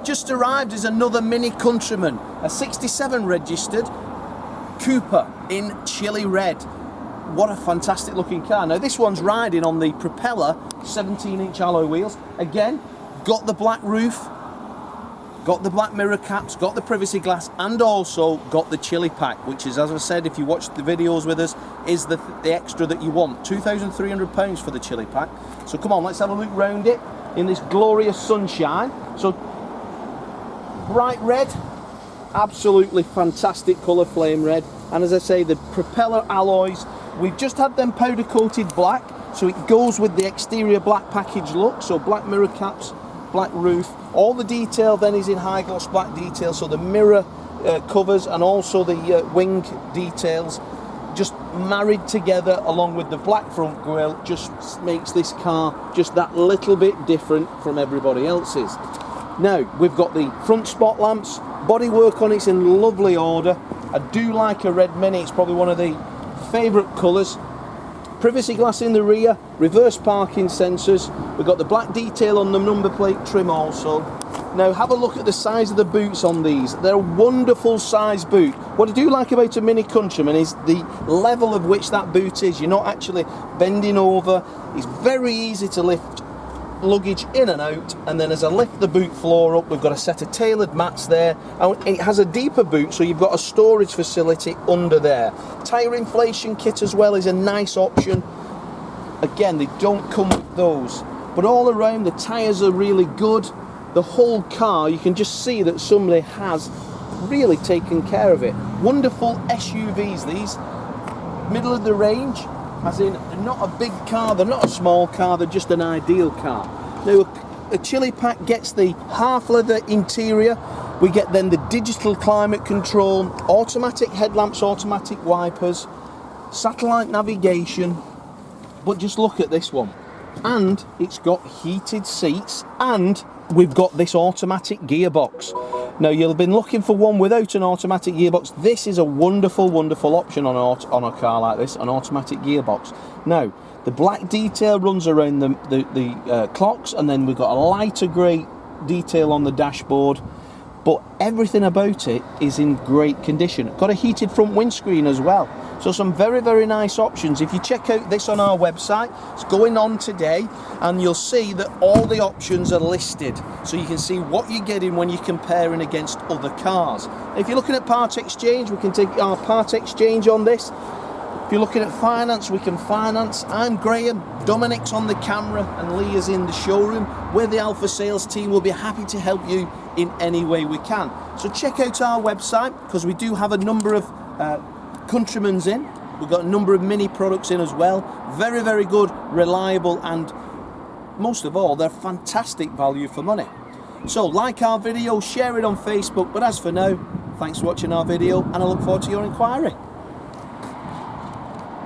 just arrived is another Mini Countryman, a 67 registered Cooper in chili red. What a fantastic looking car. Now this one's riding on the propeller 17-inch alloy wheels. Again, got the black roof, got the black mirror caps, got the privacy glass, and also got the chili pack, which is, as I said, if you watch the videos with us, is the extra that you want. £2,300 for the chili pack. So come on, let's have a look round it in this glorious sunshine. So bright red, absolutely fantastic colour, flame red. And as I say, the propeller alloys, we've just had them powder coated black, so it goes with the exterior black package look. So black mirror caps, black roof, all the detail then is in high gloss black detail, so the mirror covers and also the wing details just married together along with the black front grille just makes this car just that little bit different from everybody else's. Now we've got the front spot lamps, bodywork on it's in lovely order. I do like a red Mini, it's probably one of the favourite colours. Privacy glass in the rear, reverse parking sensors. We've got the black detail on the number plate trim also. Now have a look at the size of the boots on these. They're a wonderful size boot. What I do like about a Mini Countryman is the level of which that boot is. You're not actually bending over. It's very easy to lift luggage in and out, and then as I lift the boot floor up, we've got a set of tailored mats there, and it has a deeper boot, so you've got a storage facility under there. Tyre inflation kit as well is a nice option. Again, they don't come with those, but all around the tyres are really good. The whole car, you can just see that somebody has really taken care of it. Wonderful SUVs these, middle of the range. As in, they're not a big car, they're not a small car, they're just an ideal car. Now, a chili pack gets the half leather interior. We get then the digital climate control, automatic headlamps, automatic wipers, satellite navigation. But just look at this one. And it's got heated seats, and we've got this automatic gearbox. Now, you'll have been looking for one without an automatic gearbox. This is a wonderful, wonderful option on a car like this, an automatic gearbox. Now, the black detail runs around the clocks, and then we've got a lighter grey detail on the dashboard. But everything about it is in great condition. Got a heated front windscreen as well. So some very, very nice options. If you check out this on our website, it's going on today, and you'll see that all the options are listed. So you can see what you're getting when you're comparing against other cars. If you're looking at part exchange, we can take our part exchange on this. If you're looking at finance, we can finance. I'm Graham, Dominic's on the camera, and Lee is in the showroom. We're the Alpha sales team. We'll be happy to help you in any way we can. So check out our website, because we do have a number of Countrymans in. We've got a number of Mini products in as well. Very, very good, reliable, and most of all, they're fantastic value for money. So like our video, share it on Facebook, but as for now, thanks for watching our video, and I look forward to your inquiry.